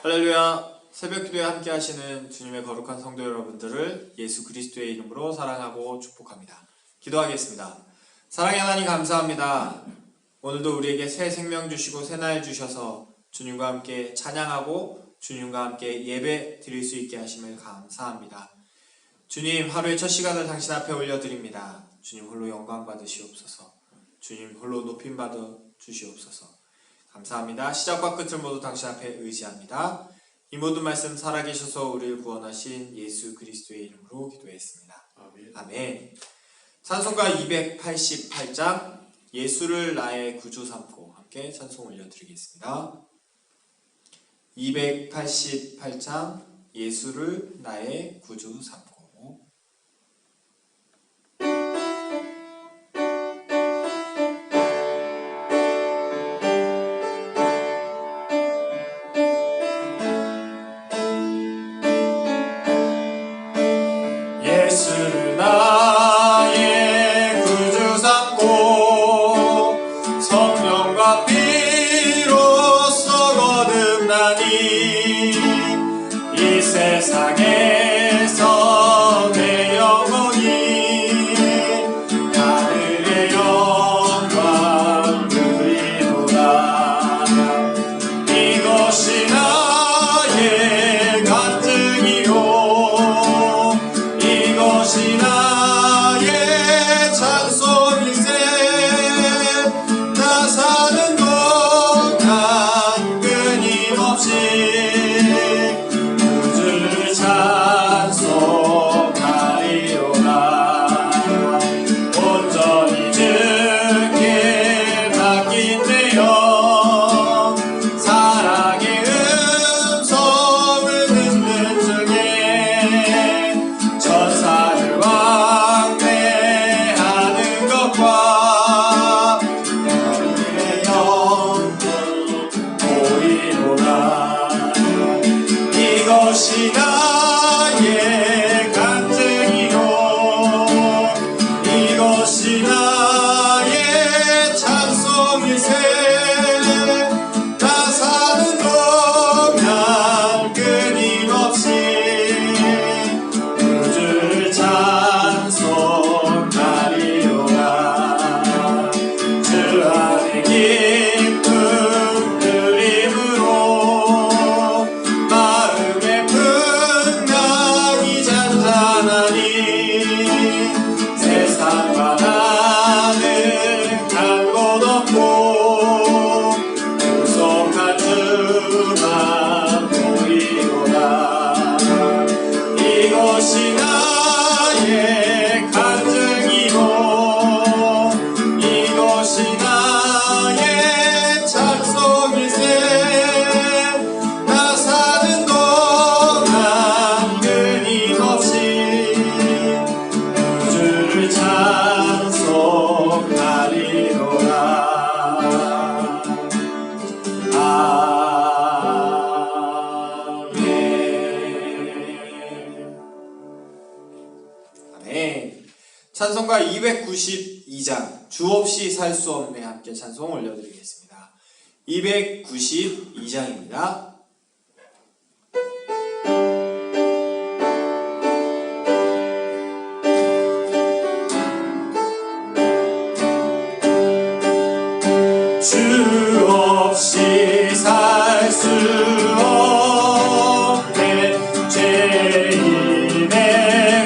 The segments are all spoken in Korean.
할렐루야. 새벽 기도에 함께 하시는 주님의 거룩한 성도 여러분들을 예수 그리스도의 이름으로 사랑하고 축복합니다. 기도하겠습니다. 사랑의 하나님 감사합니다. 오늘도 우리에게 새 생명 주시고 새 날 주셔서 주님과 함께 찬양하고 주님과 함께 예배 드릴 수 있게 하심을 감사합니다. 주님, 하루의 첫 시간을 당신 앞에 올려드립니다. 주님 홀로 영광 받으시옵소서. 주님 홀로 높임 받아 주시옵소서. 감사합니다. 시작과 끝을 모두 당신 앞에 의지합니다. 이 모든 말씀 살아계셔서 우리를 구원하신 예수 그리스도의 이름으로 기도했습니다. 아멘. 찬송가 288장 예수를 나의 구주 삼고 함께 찬송 올려드리겠습니다. 288장 예수를 나의 구주 삼고. 예수를 나의 구주 삼고 성령과 피로써 거듭나니 이 세상에서 내 영혼이 하늘의 영광 누리도다. 이것이 나의 간증이요 이것이 나의 찬송일세. 나 사는 동안 끊임없이 구주를 찬송하리로다. 온전히 주께 맡긴 내 영 사랑의 음성을 듣는 중에 천사들 왕래하는 것과 하늘의 영광 보이도다. 이것이 나의 간증이요 이것이 나의 찬송일세. 나 사는 동안 끊임없이 구주를 찬송하리로다. 주 안에 기쁨 누림으로 마음의 풍랑이 잔잔하니 세상과 나는 간 곳 없고 구속한 주만 보이도다. 이것이 나의 간증이고 이것이 나의 찬송일세. 나 사는 동안 끊임없이 구주를 찬송하리로다. 아멘. 찬송가 292장 주 없이 살 수 없네 함께 찬송 올려드리겠습니다. 292장입니다. 주 없이 살 수 없네 죄인의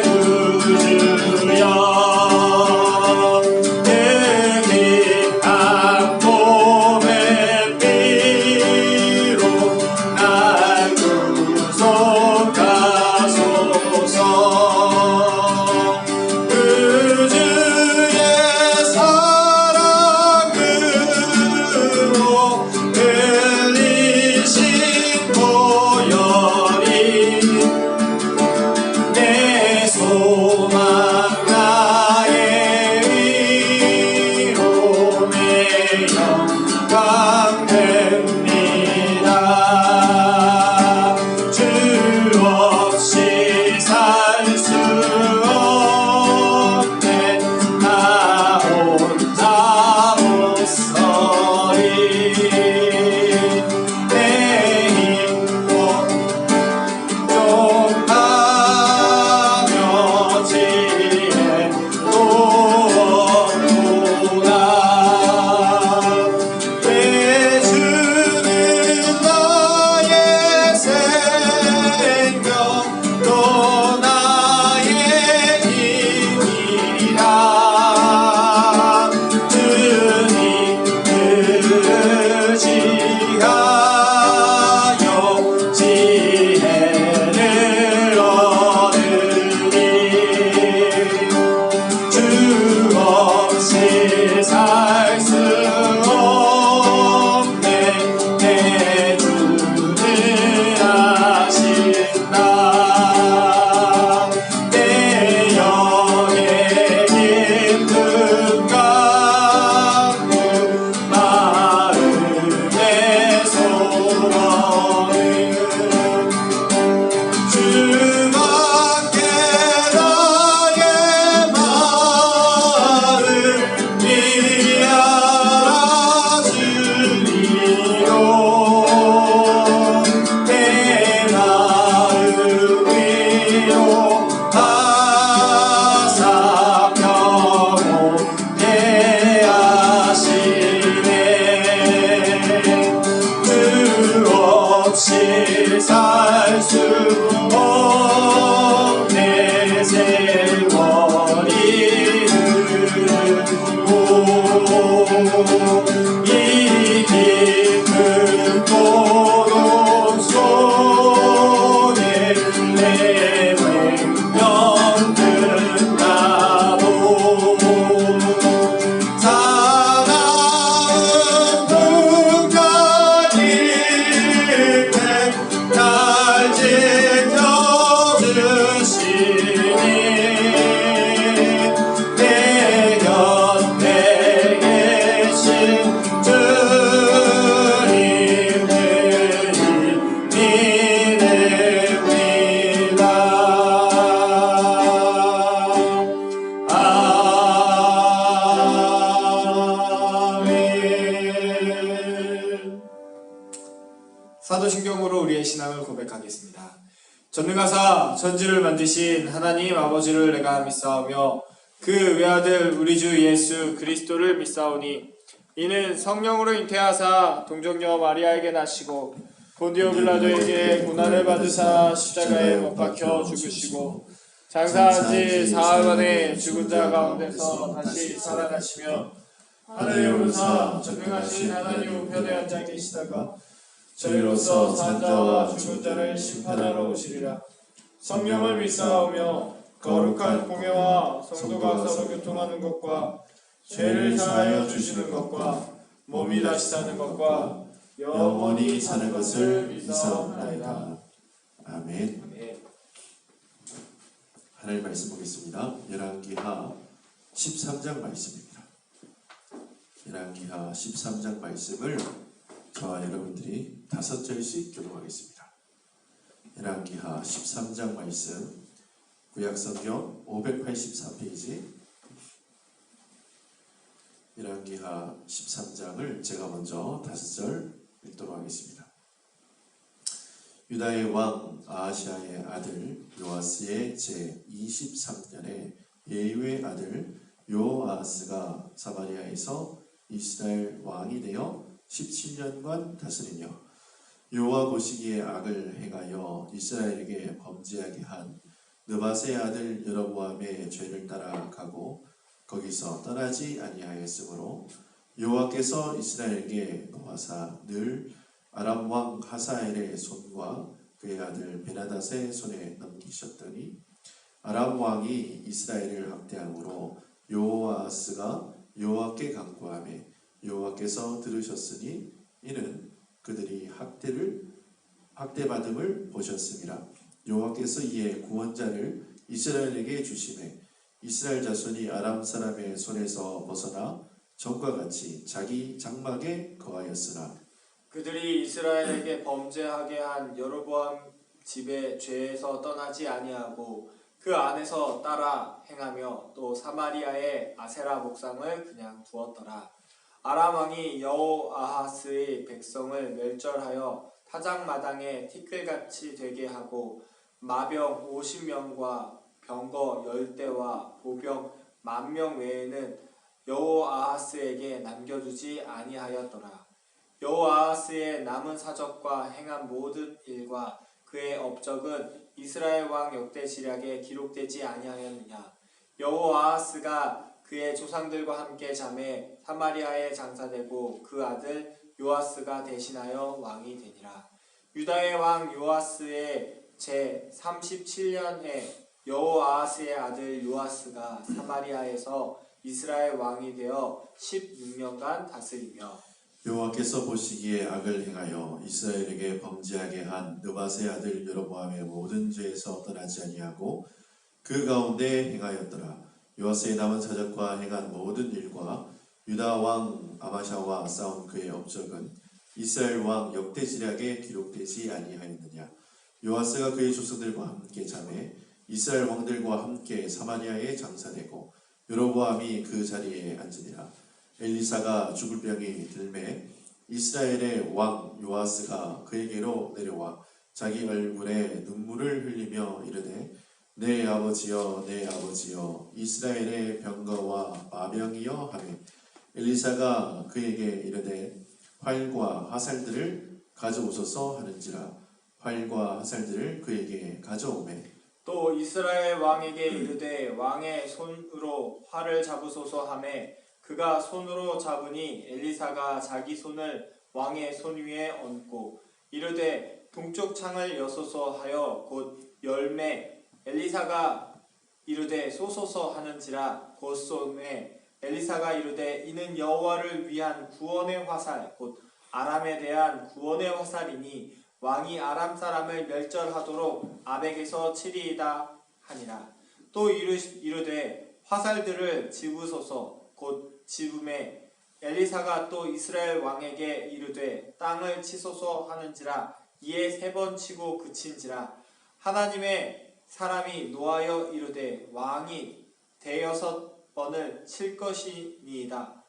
구주여. 그 깃한 몸의 피로 이 깊은 고독 속에 내 생명 끝나도 사나운 풍경일 때 날 지켜주시니 내 곁에 계신 주님을 믿습니다. 아멘. 사도신경으로 우리의 신앙을 고백하겠습니다. 전능하사 천지를 만드신 하나님 아버지를 내가 믿사오며 그 외아들 우리 주 예수 그리스도를 믿사오니 이는 성령으로 잉태하사 동정녀 마리아에게 나시고 본디오 빌라도에게 고난을 받으사 십자가에 못 박혀 죽으시고 장사한 지 사흘 만에 죽은 자 가운데서 다시 살아나시며 하늘에 오르사 전능하신 하나님 우편에 앉아 계시다가 저희로서 산 자와 죽은 자를 심판하러 오시리라. 성령을 믿사오며 거룩한 공회와 성도가 서로 교통하는 것과 죄를 사하여 주시는 것과 몸이 다시 사는 것과 영원히 사는 것을 믿사옵나이다. 아멘. 아멘. 하나님 말씀 보겠습니다. 열왕기하 13장 말씀입니다. 열왕기하 13장 말씀을 저와 여러분들이 5절씩 교독하겠습니다. 열왕기하 13장 말씀 구약성경 584페이지 열왕기하 13장을 제가 먼저 5절 읽도록 하겠습니다. 유다의 왕 아하시아의 아들 요아스의 제23년에 예후의 아들 요아스가 사마리아에서 이스라엘 왕이 되어 17년간 다스리며 여호와 보시기에 악을 행하여 이스라엘에게 범죄하게 한 느밧의 아들 여로보암의 죄를 따라가고 거기서 떠나지 아니하였으므로 여호와께서 이스라엘에게 노하사 늘 아람 왕 하사엘의 손과 그의 아들 베나닷의 손에 넘기셨더니 아람 왕이 이스라엘을 학대함으로 요아스가 여호와께 간구하며 여호와께서 들으셨으니 이는 그들이 학대받음을 보셨음이라. 여호와께서 이에 구원자를 이스라엘에게 주시매 이스라엘 자손이 아람 사람의 손에서 벗어나 전과 같이 자기 장막에 거하였으나 그들이 이스라엘에게 범죄하게 한 여로보암 집의 죄에서 떠나지 아니하고 그 안에서 따라 행하며 또 사마리아의 아세라 목상을 그냥 두었더라. 아람 왕이 여호아하스의 백성을 멸절하여 타작마당에 티끌같이 되게 하고 마병 50명과 병거 10대와 보병 10,000명 외에는 여호아하스에게 남겨두지 아니하였더라. 여호아하스의 남은 사적과 행한 모든 일과 그의 업적은 이스라엘 왕 역대지략에 기록되지 아니하였느냐. 여호아하스가 그의 조상들과 함께 잠에 사마리아에 장사되고 그 아들 요아스가 대신하여 왕이 되니라. 유다의 왕 요아스의 제37년에 여호아하스의 아들 요아스가 사마리아에서 이스라엘 왕이 되어 16년간 다스리며 여호와께서 보시기에 악을 행하여 이스라엘에게 범죄하게 한 느밧의 아들 여로보암의 모든 죄에서 떠나지 아니하고 그 가운데 행하였더라. 요아스의 남은 사적과 행한 모든 일과 유다 왕 아마샤와 싸운 그의 업적은 이스라엘 왕 역대지략에 기록되지 아니하였느냐. 요아스가 그의 조상들과 함께 잠에 이스라엘 왕들과 함께 사마리아에 장사되고 여로보암이 그 자리에 앉으니라. 엘리사가 죽을 병이 들매 이스라엘의 왕 요아스가 그에게로 내려와 자기 얼굴에 눈물을 흘리며 이르되 내 아버지여 내 아버지여 이스라엘의 병거와 마병이여 하매 엘리사가 그에게 이르되 활과 화살들을 가져오소서 하는지라. 활과 화살들을 그에게 가져오매 또 이스라엘 왕에게 이르되 왕의 손으로 활을 잡으소서 하매 그가 손으로 잡으니 엘리사가 자기 손을 왕의 손 위에 얹고 이르되 동쪽 창을 여소서 하여 곧 열매. 엘리사가 이르되 쏘소서 하는지라 곧 쏘매. 엘리사가 이르되 이는 여호와를 위한 구원의 화살 곧 아람에 대한 구원의 화살이니 왕이 아람 사람을 멸절하도록 아벡에서 치리이다 하니라. 또 이르되 화살들을 집으소서 곧 집음에. 엘리사가 또 이스라엘 왕에게 이르되 땅을 치소서 하는지라 이에 3번 치고 그친지라. 하나님의 사람이 노하여 이르되 왕이 6번을 칠 것이니이다.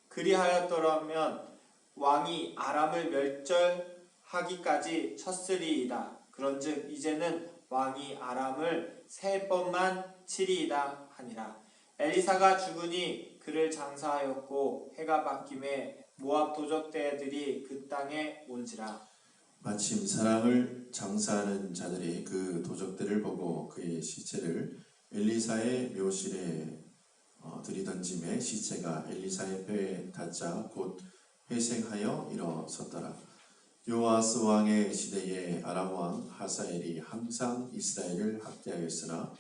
그리하였더라면 왕이 아람을 멸절하기까지 쳤으리이다. 그런즉 이제는 왕이 아람을 3번만 치리이다 하니라. 엘리사가 죽으니 그를 장사하였고 해가 바뀜에 모압 도적대들이 그 땅에 온지라. 마침 사랑을 장사하는 자들이 그 도적들을 보고 그의 시체를 엘리사의 묘실에 들이던짐에 시체가 엘리사의 뼈에 닿자 곧 회생하여 일어섰더라. 요아스 왕의 시대에 아람 왕 하사엘이 항상 이스라엘을 학대하였으나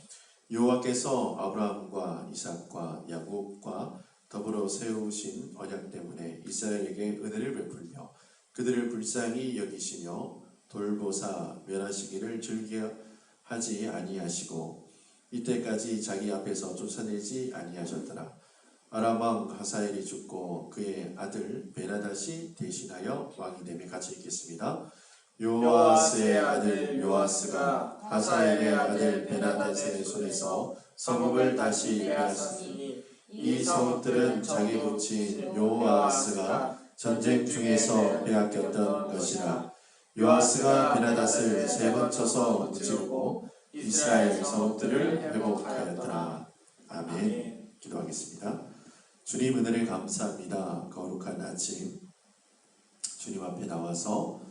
여호와께서 아브라함과 이삭과 야곱과 더불어 세우신 언약 때문에 이스라엘에게 은혜를 베풀며 그들을 불쌍히 여기시며 돌보사 멸하시기를 즐겨하지 아니하시고 이때까지 자기 앞에서 쫓아내지 아니하셨더라. 아람 왕 하사엘이 죽고 그의 아들 베나닷이 대신하여 왕이 되며 같이 읽겠습니다. 요아스의 아들 요아스가 하사엘의 아들 베나닷의 손에서 성읍을 다시 빼앗았으니 이 성읍들은 자기 부친 요아스가 전쟁 중에서 빼앗겼던 것이라. 요아스가 베나닷을 3번 쳐서 무찌르고 이스라엘 성읍들을 회복하였더라. 아멘. 기도하겠습니다. 주님 은혜를 감사합니다. 거룩한 아침 주님 앞에 나와서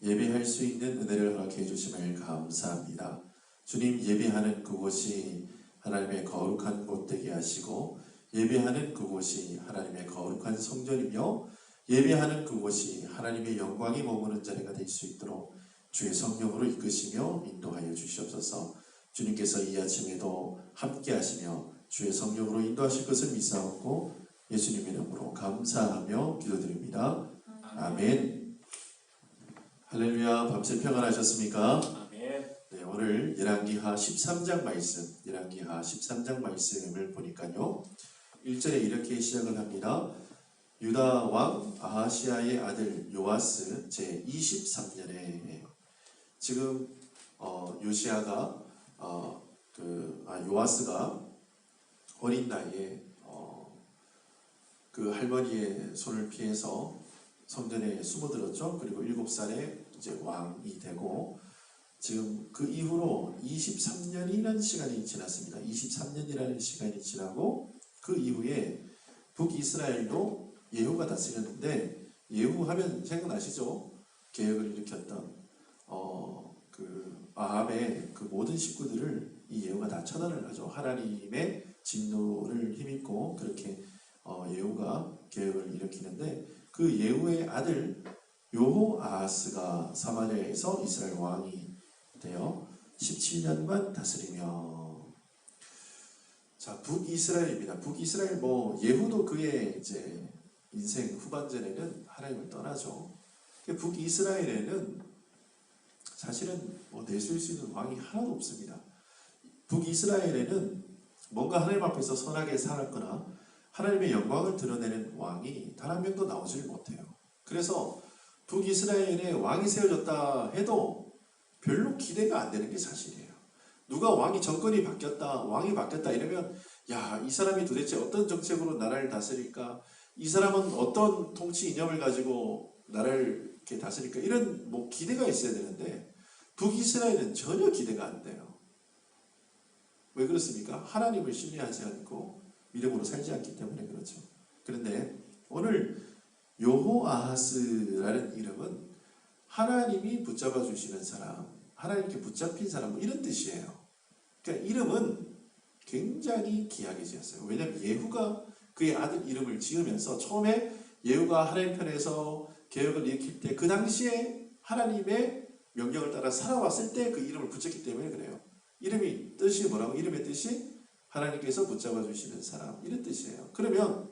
예배할 수 있는 은혜를 허락해 주심을 감사합니다. 주님 예배하는 그곳이 하나님의 거룩한 곳 되게 하시고 예배하는 그곳이 하나님의 거룩한 성전이며 예배하는 그곳이 하나님의 영광이 머무는 자리가 될 수 있도록 주의 성령으로 이끄시며 인도하여 주시옵소서. 주님께서 이 아침에도 함께 하시며 주의 성령으로 인도하실 것을 믿사옵고 예수님 이름으로 감사하며 기도드립니다. 아멘. 할렐루야. 밤새 평안하셨습니까? 아멘. 네, 오늘 열왕기하 13장 말씀, 열왕기하 13장 말씀을 보니까요. 1절에 이렇게 시작을 합니다. 유다 왕 아하시아의 아들 요아스 제 23년에 지금 요시아가 요아스가 어린 나이에 그 할머니의 손을 피해서 성전에 숨어들었죠. 그리고 7살에 이제 왕이 되고 지금 그 이후로 23년이라는 시간이 지났습니다. 23년이라는 시간이 지나고 그 이후에 북이스라엘도 예후가 다스렸는데 예후 하면 생각나시죠? 개혁을 일으켰던 그 아합의 그 모든 식구들을 이 예후가 다 처단을 하죠. 하나님의 진노를 힘입고 그렇게 예후가 개혁을 일으키는데 그 예후의 아들 요호아하스가 사마리아에서 이스라엘 왕이 되어 17년만 다스리며 자 북이스라엘입니다. 북이스라엘 예후도 그의 이제 인생 후반전에는 하나님을 떠나죠. 북이스라엘에는 사실은 내세울 수 있는 왕이 하나도 없습니다. 북이스라엘에는 뭔가 하나님 앞에서 선하게 살았거나 하나님의 영광을 드러내는 왕이 단 한 명도 나오질 못해요. 그래서 북이스라엘에 왕이 세워졌다 해도 별로 기대가 안 되는 게 사실이에요. 누가 정권이 바뀌었다, 왕이 바뀌었다 이러면 이 사람이 도대체 어떤 정책으로 나라를 다스릴까? 이 사람은 어떤 통치 이념을 가지고 나라를 이렇게 다스릴까? 이런 기대가 있어야 되는데 북이스라엘은 전혀 기대가 안 돼요. 왜 그렇습니까? 하나님을 신뢰하지 않고 믿음으로 살지 않기 때문에 그렇죠. 그런데 오늘 요호아하스라는 이름은 하나님이 붙잡아 주시는 사람, 하나님께 붙잡힌 사람 이런 뜻이에요. 그러니까 이름은 굉장히 귀하게 지었어요. 왜냐하면 예후가 그의 아들 이름을 지으면서 처음에 예후가 하나님 편에서 개혁을 일으킬 때 그 당시에 하나님의 명령을 따라 살아왔을 때 그 이름을 붙였기 때문에 그래요. 이름이 뜻이 뭐라고? 이름의 뜻이 하나님께서 붙잡아 주시는 사람, 이런 뜻이에요. 그러면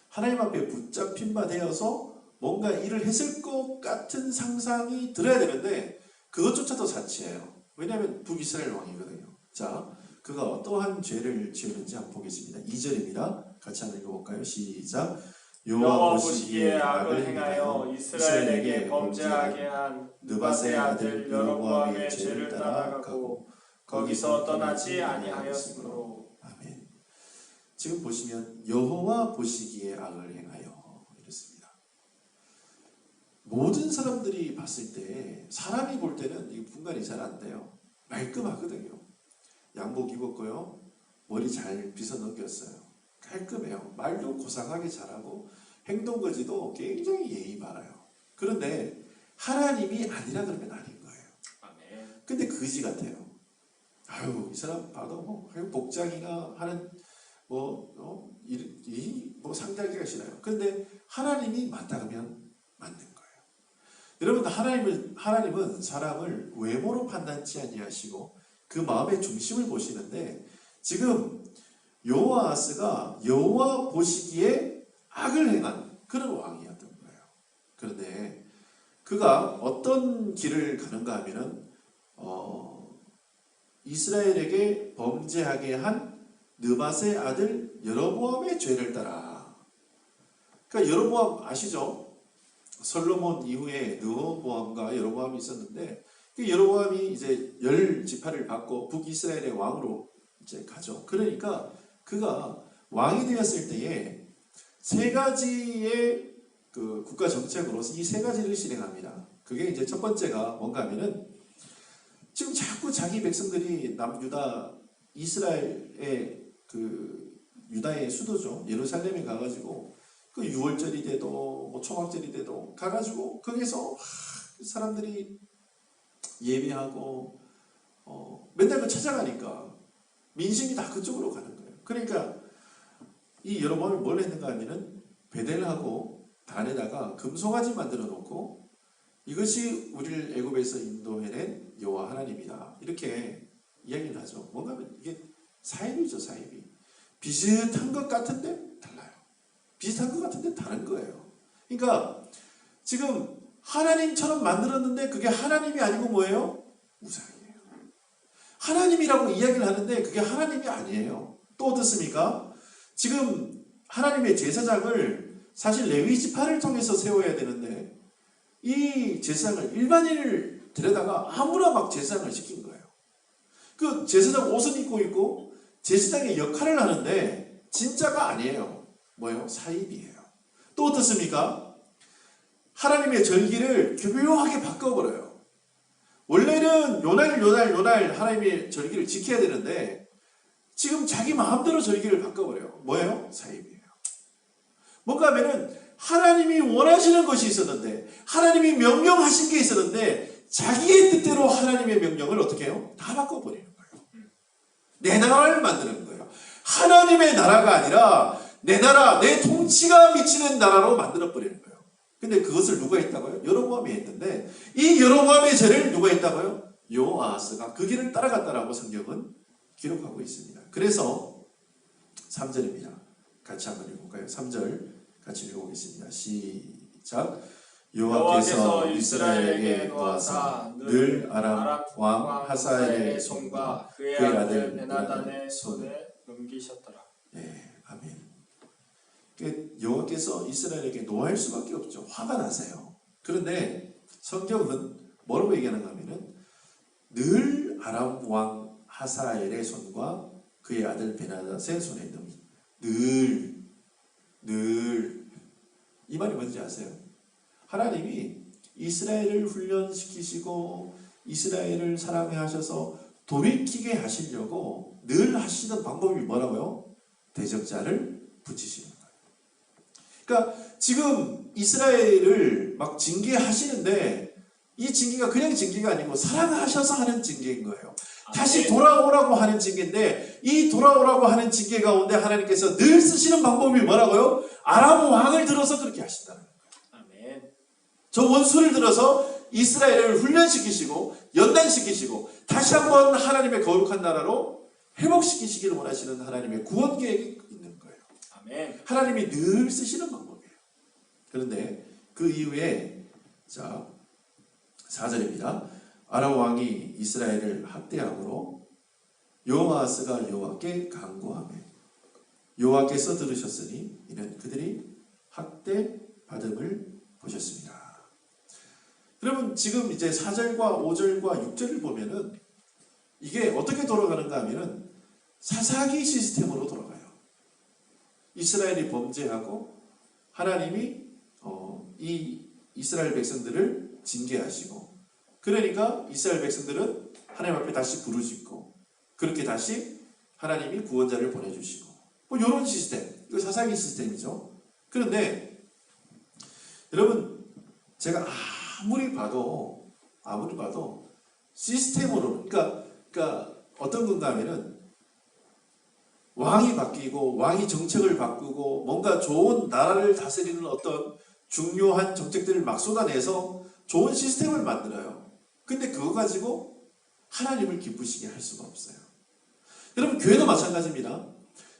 하나님 앞에 붙잡힌 바 되어서 뭔가 일을 했을 것 같은 상상이 들어야 되는데 그것조차도 사치예요. 왜냐하면 북이스라엘 왕이거든요. 자, 그가 어떠한 죄를 지었는지 한번 보겠습니다. 2절입니다. 같이 한번 읽어볼까요? 시작. 여호와 보시기에 악을 행하여 이스라엘에게 범죄하게 한 느밧의 아들 여로보암의 죄를 따라가고 거기서 떠나지 아니하였으므로. 아멘. 지금 보시면 여호와 보시기에 악을 행하여 이렇습니다. 모든 사람들이 봤을 때 사람이 볼 때는 이 분간이 잘 안 돼요. 말끔하거든요. 양복 입었고요. 머리 잘 빗어 넘겼어요. 깔끔해요. 말도 고상하게 잘하고 행동거지도 굉장히 예의 바라요. 그런데 하나님이 아니라 그러면 아닌 거예요. 아멘. 근데 거지 같아요. 아유, 이 사람 봐도 뭐 복장이나 하는 뭐 상대하기가 싫어요. 그런데 하나님이 맞다 그러면 맞는 거예요. 여러분, 하나님은 사람을 외모로 판단치 아니하시고 그 마음의 중심을 보시는데 지금 여호아스가 여호와 보시기에 악을 행한 그런 왕이었던 거예요. 그런데 그가 어떤 길을 가는가 하면은 이스라엘에게 범죄하게 한 느밧의 아들 여로보암의 죄를 따라. 그러니까 여로보암 아시죠? 솔로몬 이후에 느호보암과 여로보암이 있었는데 그 여로보암이 이제 10지파를 받고 북이스라엘의 왕으로 이제 가죠. 그러니까 그가 왕이 되었을 때에 세 가지의 그 국가 정책으로서 이 세 가지를 실행합니다. 그게 이제 첫 번째가 뭔가 하면은 지금 자꾸 자기 백성들이 남유다 이스라엘의 그 유다의 수도죠. 예루살렘에 가가지고 그 유월절이 돼도 뭐 초막절이 돼도 가가지고 거기서 사람들이 예배하고 맨날 그 찾아가니까 민심이 다 그쪽으로 가는 거예요. 그러니까 이 여로보암이 뭘 했는가 하면은 베델하고 단에다가 금송아지 만들어 놓고 이것이 우리를 애굽에서 인도해낸 여호와 하나님이다. 이렇게 이야기를 하죠. 뭔가 하면 이게 사입이죠, 사입이. 비슷한 것 같은데 달라요. 비슷한 것 같은데 다른 거예요. 그러니까 지금 하나님처럼 만들었는데 그게 하나님이 아니고 뭐예요? 우상이에요. 하나님이라고 이야기를 하는데 그게 하나님이 아니에요. 또 어떻습니까? 지금 하나님의 제사장을 사실 레위 지파를 통해서 세워야 되는데 이 제사장을 일반인을 데려다가 아무나 막 제사장을 시킨 거예요. 그 제사장 옷은 입고 있고 제사장의 역할을 하는데 진짜가 아니에요. 뭐예요? 사입이에요. 또 어떻습니까? 하나님의 절기를 교묘하게 바꿔버려요. 원래는 요날 하나님의 절기를 지켜야 되는데 지금 자기 마음대로 절기를 바꿔버려요. 뭐예요? 사입이에요. 뭔가 하면은 하나님이 원하시는 것이 있었는데 하나님이 명령하신 게 있었는데 자기의 뜻대로 하나님의 명령을 어떻게 해요? 다 바꿔버리는 거예요. 내 나라를 만드는 거예요. 하나님의 나라가 아니라 내 나라, 내 통치가 미치는 나라로 만들어버리는 거예요. 근데 그것을 누가 했다고요? 여로보암이 했는데 이 여로보암의 죄를 누가 했다고요? 여호아스가 그 길을 따라갔다라고 성경은 기록하고 있습니다. 그래서 3절입니다. 같이 한번 읽어볼까요? 3절 같이 읽어보겠습니다. 시작. 여호와께서 이스라엘에게 노하사 늘 아람 왕 하사엘의 손과 그의 아들 베나단의 손에 넘기셨더라. 네, 아멘. 여호와께서 이스라엘에게 노할 수밖에 없죠. 화가 나세요. 그런데 성경은 뭐라고 얘기하는가 하면은 늘 아람 왕 하사엘의 손과 그의 아들 베나닷의 손에 넘기. 늘. 이 말이 뭔지 아세요? 하나님이 이스라엘을 훈련시키시고 이스라엘을 사랑해 하셔서 돌이키게 하시려고 늘 하시는 방법이 뭐라고요? 대적자를 붙이시는 거예요. 그러니까 지금 이스라엘을 막 징계하시는데 이 징계가 그냥 징계가 아니고 사랑하셔서 하는 징계인 거예요. 다시 아멘. 돌아오라고 하는 징계인데 이 돌아오라고 하는 징계 가운데 하나님께서 늘 쓰시는 방법이 뭐라고요? 아람 왕을 들어서 그렇게 하신다는 거예요. 아멘. 저 원수를 들어서 이스라엘을 훈련시키시고 연단시키시고 다시 한번 하나님의 거룩한 나라로 회복시키시기를 원하시는 하나님의 구원 계획이 있는 거예요. 아멘. 하나님이 늘 쓰시는 방법이에요. 그런데 그 이후에 자 4절입니다. 아람 왕이 이스라엘을 학대함으로 여호아스가 여호와께 간구하며 여호와께서 들으셨으니 이는 그들이 학대 받음을 보셨습니다. 여러분 지금 이제 4절과 5절과 6절을 보면은 이게 어떻게 돌아가는가 하면은 사사기 시스템으로 돌아가요. 이스라엘이 범죄하고 하나님이 이 이스라엘 백성들을 징계하시고 그러니까 이스라엘 백성들은 하나님 앞에 다시 부르짖고 그렇게 다시 하나님이 구원자를 보내주시고 뭐 이런 시스템, 이거 사사기 시스템이죠. 그런데 여러분 제가 아무리 봐도 시스템으로 그러니까 어떤 건가 하면은 왕이 바뀌고 왕이 정책을 바꾸고 뭔가 좋은 나라를 다스리는 어떤 중요한 정책들을 막 쏟아내서 좋은 시스템을 만들어요. 근데 그거 가지고 하나님을 기쁘시게 할 수가 없어요. 여러분 교회도 마찬가지입니다.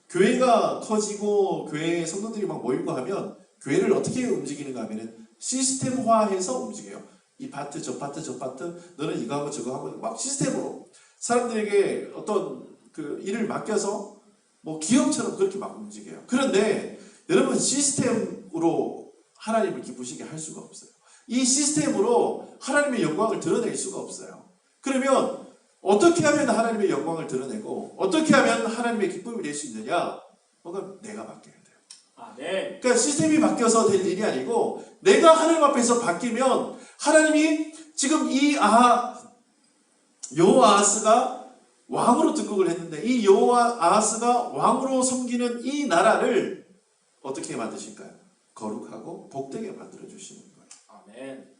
교회가 커지고 교회에 성도들이 막 모이고 하면 교회를 어떻게 움직이는가 하면은 시스템화해서 움직여요. 이 파트 저 파트 저 파트 너는 이거 하고 저거 하고 막 시스템으로 사람들에게 어떤 그 일을 맡겨서 뭐 기업처럼 그렇게 막 움직여요. 그런데 여러분 시스템으로 하나님을 기쁘시게 할 수가 없어요. 이 시스템으로 하나님의 영광을 드러낼 수가 없어요. 그러면 어떻게 하면 하나님의 영광을 드러내고 어떻게 하면 하나님의 기쁨이 될 수 있느냐? 뭔가 내가 바뀌어야 돼요. 아멘. 그러니까 시스템이 바뀌어서 될 일이 아니고 내가 하나님 앞에서 바뀌면 하나님이 지금 이 여호아스가 왕으로 등극을 했는데 이 여호아스가 왕으로 섬기는 이 나라를 어떻게 만드실까요? 거룩하고 복되게 만들어 주시는 거예요. 아멘.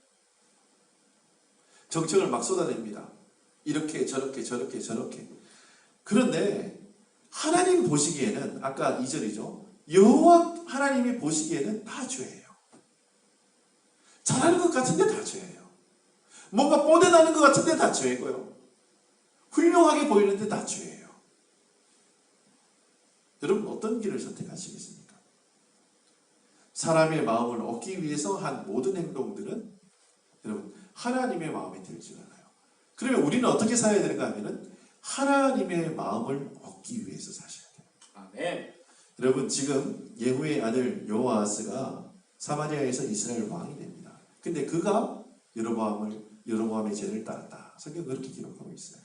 정책을 막 쏟아냅니다. 이렇게 저렇게 저렇게 저렇게. 그런데 하나님 보시기에는 아까 2절이죠. 여호와 하나님이 보시기에는 다 죄예요. 잘하는 것 같은데 다 죄예요. 뭔가 뽀대나는 것 같은데 다 죄고요. 훌륭하게 보이는데 다 죄예요. 여러분 어떤 길을 선택하시겠습니까? 사람의 마음을 얻기 위해서 한 모든 행동들은 여러분 하나님의 마음에 들지 않아요. 그러면 우리는 어떻게 살아야 되는가 하면은 하나님의 마음을 얻기 위해서 사셔야 돼요. 아멘. 여러분 지금 예후의 아들 여호아스가 사마리아에서 이스라엘 왕이 됩니다. 근데 그가 여로보암의 죄를 따랐다. 성경은 그렇게 기록하고 있어요.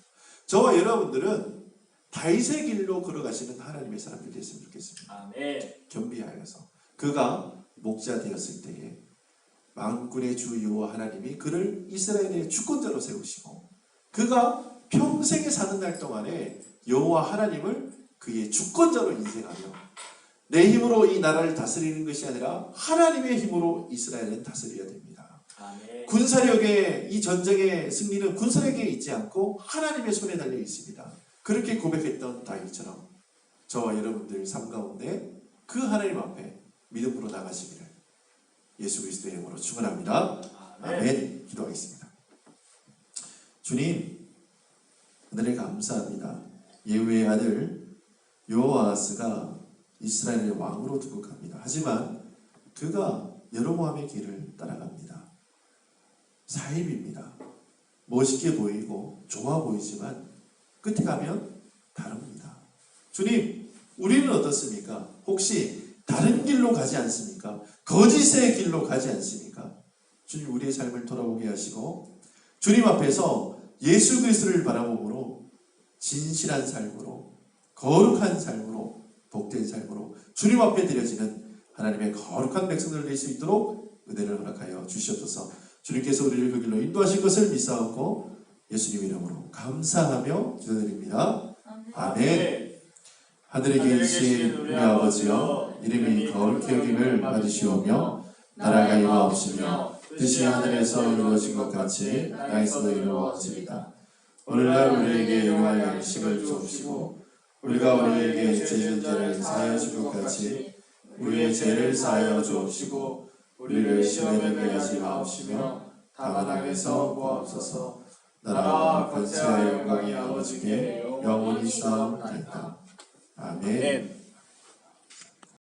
저와 여러분들은 다윗의 길로 걸어가시는 하나님의 사람들이 됐으면 좋겠습니다. 아멘. 겸비하여서 그가 목자 되었을 때에 만군의 주 여호와 하나님이 그를 이스라엘의 주권자로 세우시고 그가 평생에 사는 날 동안에 여호와 하나님을 그의 주권자로 인생하며 내 힘으로 이 나라를 다스리는 것이 아니라 하나님의 힘으로 이스라엘은 다스려야 됩니다. 아멘. 군사력의 이 전쟁의 승리는 군사력에 있지 않고 하나님의 손에 달려 있습니다. 그렇게 고백했던 다윗처럼 저와 여러분들 삶 가운데 그 하나님 앞에 믿음으로 나가시기를 예수 그리스도의 이름으로 축원합니다. 아멘. 기도하겠습니다. 주님, 오늘에 감사합니다. 예후의 아들 여호아스가 이스라엘의 왕으로 등극합니다. 하지만 그가 여로보암의 길을 따라갑니다. 사입입니다. 멋있게 보이고 좋아 보이지만 끝에 가면 다릅니다. 주님, 우리는 어떻습니까? 혹시 다른 길로 가지 않습니까? 거짓의 길로 가지 않습니까? 주님, 우리의 삶을 돌아보게 하시고 주님 앞에서 예수 그리스도를 바라보므로 진실한 삶으로 거룩한 삶으로 복된 삶으로 주님 앞에 드려지는 하나님의 거룩한 백성들 될 수 있도록 은혜를 허락하여 주시옵소서. 주님께서 우리를 그 길로 인도하실 것을 믿사옵고 예수님 이름으로 감사하며 기도드립니다. 아멘. 하늘에 계신 우리 아버지여, 이름이 거룩히 여김을 받으시오며 나라가 이루어지며 뜻이 하늘에서 이루어진 것 같이 땅에서도 이루어지리다. 오늘날 우리에게 일용할 양식을 주옵시고 우리가 우리에게 죄 지은 자를 사하여 준 것 같이 우리의 죄를 사하여 주옵시고 우리를 시험에 들게 하지 마옵시며 다만 악에서 구하옵소서. 나라와 권세와 영광이 아버지께 영원히 쌓옵나이다. 아멘. 네.